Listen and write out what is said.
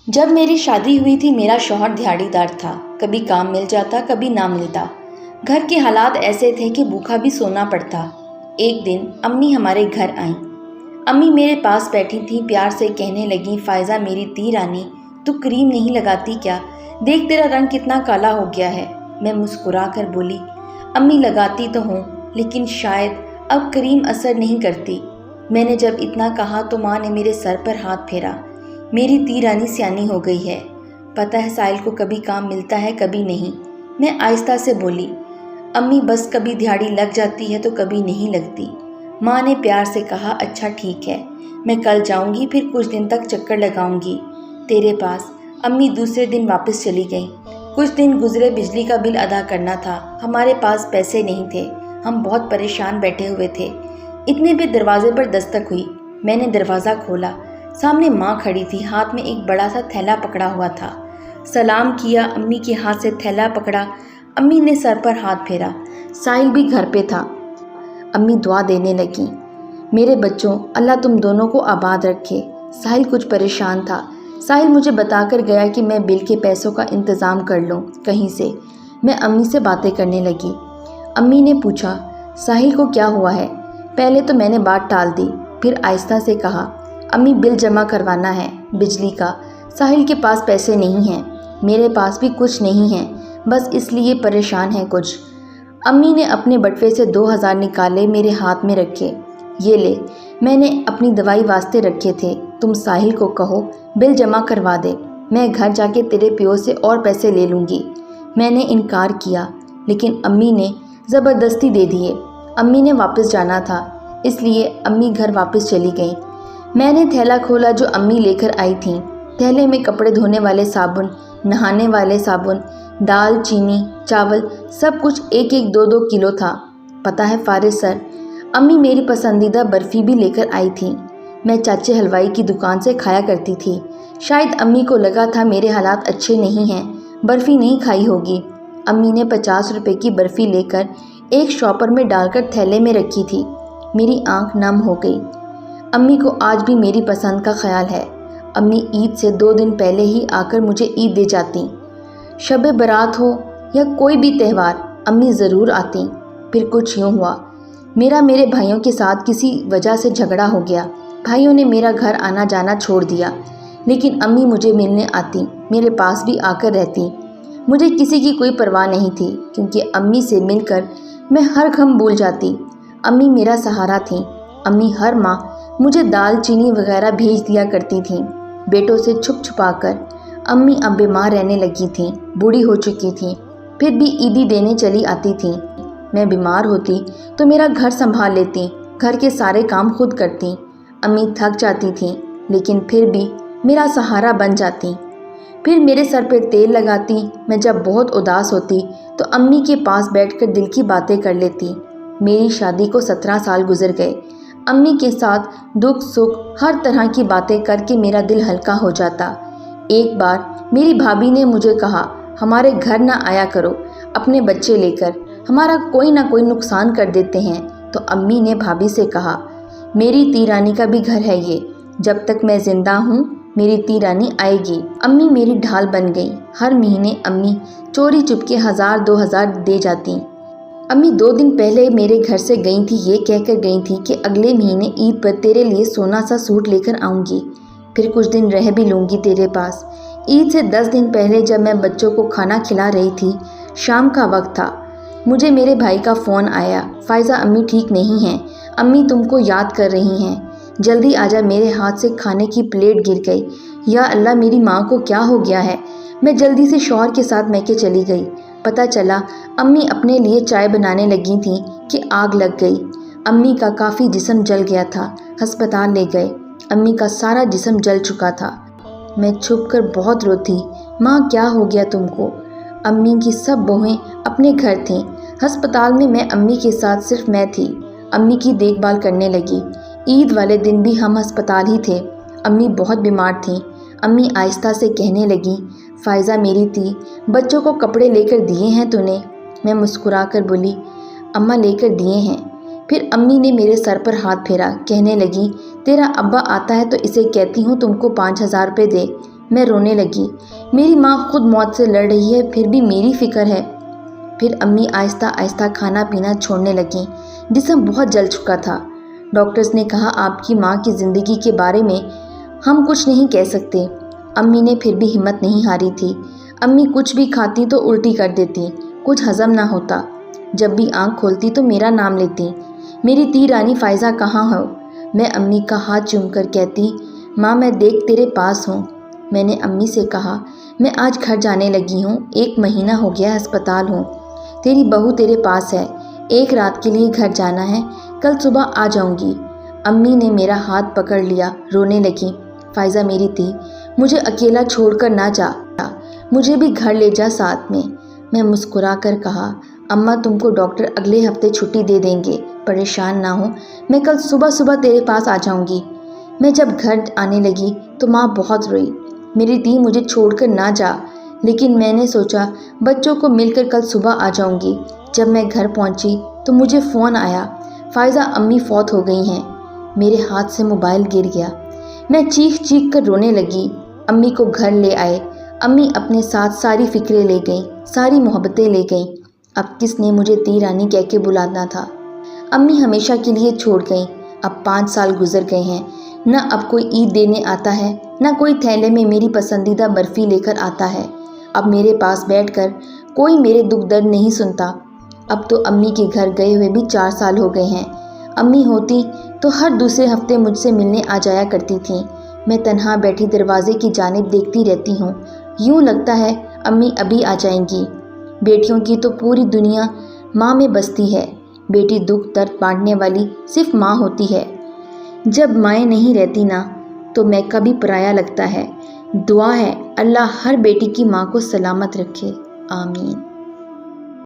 جب میری شادی ہوئی تھی میرا شوہر دھاڑی دار تھا، کبھی کام مل جاتا کبھی نہ ملتا۔ گھر کے حالات ایسے تھے کہ بھوکا بھی سونا پڑتا۔ ایک دن امی ہمارے گھر آئیں۔ امی میرے پاس بیٹھی تھیں، پیار سے کہنے لگیں، فائزہ میری تی رانی، تو کریم نہیں لگاتی کیا؟ دیکھ تیرا رنگ کتنا کالا ہو گیا ہے۔ میں مسکرا کر بولی، امی لگاتی تو ہوں لیکن شاید اب کریم اثر نہیں کرتی۔ میں نے جب اتنا کہا تو ماں نے میرے سر پر ہاتھ پھیرا۔ میری تی رانی سیانی ہو گئی ہے، پتہ ہے ساحل کو کبھی کام ملتا ہے کبھی نہیں۔ میں آہستہ سے بولی، امی بس کبھی دھاڑی لگ جاتی ہے تو کبھی نہیں لگتی۔ ماں نے پیار سے کہا، اچھا ٹھیک ہے، میں کل جاؤں گی، پھر کچھ دن تک چکر لگاؤں گی تیرے پاس۔ امی دوسرے دن واپس چلی گئیں۔ کچھ دن گزرے، بجلی کا بل ادا کرنا تھا، ہمارے پاس پیسے نہیں تھے، ہم بہت پریشان بیٹھے ہوئے تھے۔ اتنے پہ دروازے پر دستک ہوئی۔ میں نے دروازہ کھولا، سامنے ماں کھڑی تھی، ہاتھ میں ایک بڑا سا تھیلا پکڑا ہوا تھا۔ سلام کیا، امی کے ہاتھ سے تھیلا پکڑا۔ امی نے سر پر ہاتھ پھیرا۔ ساحل بھی گھر پہ تھا۔ امی دعا دینے لگیں، میرے بچوں، اللہ تم دونوں کو آباد رکھے۔ ساحل کچھ پریشان تھا۔ ساحل مجھے بتا کر گیا کہ میں بل کے پیسوں کا انتظام کر لوں کہیں سے۔ میں امی سے باتیں کرنے لگی۔ امی نے پوچھا، ساحل کو کیا ہوا ہے؟ پہلے تو میں نے بات ٹال دی، پھر آہستہ سے کہا، امی بل جمع کروانا ہے بجلی کا، ساحل کے پاس پیسے نہیں ہیں، میرے پاس بھی کچھ نہیں ہیں، بس اس لیے پریشان ہیں کچھ۔ امی نے اپنے بٹوے سے 2000 نکالے، میرے ہاتھ میں رکھے۔ یہ لے، میں نے اپنی دوائی واسطے رکھے تھے، تم ساحل کو کہو بل جمع کروا دے، میں گھر جا کے تیرے پیو سے اور پیسے لے لوں گی۔ میں نے انکار کیا لیکن امی نے زبردستی دے دیے۔ امی نے واپس جانا تھا اس لیے امی گھر واپس چلی گئیں۔ میں نے تھیلا کھولا جو امی لے کر آئی تھیں۔ تھیلے میں کپڑے دھونے والے صابن، نہانے والے صابن، دال، چینی، چاول، سب کچھ 1-2 کلو تھا۔ پتہ ہے فارغ سر، امی میری پسندیدہ برفی بھی لے کر آئی تھیں، میں چاچے حلوائی کی دکان سے کھایا کرتی تھی۔ شاید امی کو لگا تھا میرے حالات اچھے نہیں ہیں، برفی نہیں کھائی ہوگی۔ امی نے 50 روپے کی برفی لے کر ایک شاپر میں ڈال کر تھیلے میں رکھی تھی۔ میری آنکھ نم ہو گئی۔ امی کو آج بھی میری پسند کا خیال ہے۔ امی عید سے 2 دن پہلے ہی آ کر مجھے عید دے جاتی۔ شب برات ہو یا کوئی بھی تہوار، امی ضرور آتی۔ پھر کچھ یوں ہوا، میرے بھائیوں کے ساتھ کسی وجہ سے جھگڑا ہو گیا۔ بھائیوں نے میرا گھر آنا جانا چھوڑ دیا، لیکن امی مجھے ملنے آتی، میرے پاس بھی آ کر رہتی۔ مجھے کسی کی کوئی پرواہ نہیں تھی کیونکہ امی سے مل کر میں ہر غم بھول جاتی۔ امی میرا سہارا تھیں۔ امی ہر ماہ مجھے دال، چینی وغیرہ بھیج دیا کرتی تھیں، بیٹوں سے چھپ چھپا کر۔ امی اب بیمار رہنے لگی تھیں، بوڑھی ہو چکی تھیں، پھر بھی عیدی دینے چلی آتی تھیں۔ میں بیمار ہوتی تو میرا گھر سنبھال لیتی، گھر کے سارے کام خود کرتی۔ امی تھک جاتی تھیں لیکن پھر بھی میرا سہارا بن جاتی، پھر میرے سر پہ تیل لگاتی۔ میں جب بہت اداس ہوتی تو امی کے پاس بیٹھ کر دل کی باتیں کر لیتی۔ میری شادی کو 17 سال گزر گئے۔ امی کے ساتھ دکھ سکھ ہر طرح کی باتیں کر کے میرا دل ہلکا ہو جاتا۔ ایک بار میری بھابھی نے مجھے کہا، ہمارے گھر نہ آیا کرو اپنے بچے لے کر، ہمارا کوئی نہ کوئی نقصان کر دیتے ہیں۔ تو امی نے بھابھی سے کہا، میری تی رانی کا بھی گھر ہے یہ، جب تک میں زندہ ہوں میری تی رانی آئے گی۔ امی میری ڈھال بن گئی۔ ہر مہینے امی چوری چپکے 1000-2000 دے جاتی۔ امی 2 دن پہلے میرے گھر سے گئی تھی، یہ کہہ کر گئی تھی کہ اگلے مہینے عید پر تیرے لیے سونا سا سوٹ لے کر آؤں گی، پھر کچھ دن رہ بھی لوں گی تیرے پاس۔ عید سے 10 دن پہلے جب میں بچوں کو کھانا کھلا رہی تھی، شام کا وقت تھا، مجھے میرے بھائی کا فون آیا، فائزہ امی ٹھیک نہیں ہیں، امی تم کو یاد کر رہی ہیں، جلدی آجا۔ میرے ہاتھ سے کھانے کی پلیٹ گر گئی۔ یا اللہ، میری ماں کو کیا ہو گیا ہے؟ میں جلدی سے شوہر کے ساتھ میکے چلی گئی۔ پتہ چلا امی اپنے لیے چائے بنانے لگی تھیں کہ آگ لگ گئی۔ امی کا کافی جسم جل گیا تھا، ہسپتال لے گئے۔ امی کا سارا جسم جل چکا تھا۔ میں چھپ کر بہت روتی، ماں کیا ہو گیا تم کو؟ امی کی سب بہویں اپنے گھر تھیں، ہسپتال میں امی کے ساتھ صرف میں تھی۔ امی کی دیکھ بھال کرنے لگی۔ عید والے دن بھی ہم ہسپتال ہی تھے۔ امی بہت بیمار تھیں۔ امی آہستہ سے کہنے لگیں، فائزہ میری تھی، بچوں کو کپڑے لے کر دیے ہیں تو نے؟ میں مسکرا کر بولی، اماں لے کر دیے ہیں۔ پھر امی نے میرے سر پر ہاتھ پھیرا، کہنے لگیں، تیرا ابا آتا ہے تو اسے کہتی ہوں تم کو 5000 روپے دے، میں رونے لگی۔ میری ماں خود موت سے لڑ رہی ہے، پھر بھی میری فکر ہے۔ پھر امی آہستہ آہستہ کھانا پینا چھوڑنے لگیں۔ جسم بہت جل چکا تھا۔ ڈاکٹرز نے کہا آپ کی ماں کی زندگی کے بارے میں ہم کچھ نہیں کہہ سکتے۔ امی نے پھر بھی ہمت نہیں ہاری تھی۔ امی کچھ بھی کھاتی تو الٹی کر دیتی، کچھ ہضم نہ ہوتا۔ جب بھی آنکھ کھولتی تو میرا نام لیتی، میری تی رانی فائزہ کہاں ہو؟ میں امی کا ہاتھ چوم کر کہتی، ماں میں دیکھ تیرے پاس ہوں۔ میں نے امی سے کہا میں آج گھر جانے لگی ہوں، 1 مہینہ ہو گیا ہسپتال ہوں، تیری بہو تیرے پاس ہے، 1 رات کے لیے گھر جانا ہے، کل صبح آ جاؤں گی۔ امی نے میرا ہاتھ پکڑ لیا، رونے لگی، فائزہ میری تھی، مجھے اکیلا چھوڑ کر نہ جا، مجھے بھی گھر لے جا ساتھ میں۔ میں مسکرا کر کہا اماں تم کو ڈاکٹر اگلے ہفتے چھٹی دے دیں گے، پریشان نہ ہو، میں کل صبح تیرے پاس آ جاؤں گی۔ میں جب گھر آنے لگی تو ماں بہت روئی، میری تی مجھے چھوڑ کر نہ جا، لیکن میں نے سوچا بچوں کو مل کر کل صبح آ جاؤں گی۔ جب میں گھر پہنچی تو مجھے فون آیا، فائزہ امی فوت ہو گئی ہیں۔ میرے ہاتھ سے موبائل گر گیا، میں چیخ کر رونے لگی۔ امی کو گھر لے آئے، امی اپنے ساتھ ساری فکریں لے گئیں، ساری محبتیں لے گئیں۔ اب کس نے مجھے تی رانی کہہ کے بلانا تھا؟ امی ہمیشہ کے لیے چھوڑ گئیں۔ اب 5 سال گزر گئے ہیں، نہ اب کوئی عید دینے آتا ہے، نہ کوئی تھیلے میں میری پسندیدہ برفی لے کر آتا ہے۔ اب میرے پاس بیٹھ کر کوئی میرے دکھ درد نہیں سنتا۔ اب تو امی کے گھر گئے ہوئے بھی 4 سال ہو گئے ہیں۔ امی ہوتی تو ہر دوسرے ہفتے مجھ سے ملنے آ جایا کرتی تھیں۔ میں تنہا بیٹھی دروازے کی جانب دیکھتی رہتی ہوں، یوں لگتا ہے امی ابھی آ جائیں گی۔ بیٹیوں کی تو پوری دنیا ماں میں بستی ہے، بیٹی دکھ درد بانٹنے والی صرف ماں ہوتی ہے۔ جب مائیں نہیں رہتی نا تو میں کا بھی پرایا لگتا ہے۔ دعا ہے اللہ ہر بیٹی کی ماں کو سلامت رکھے، آمین۔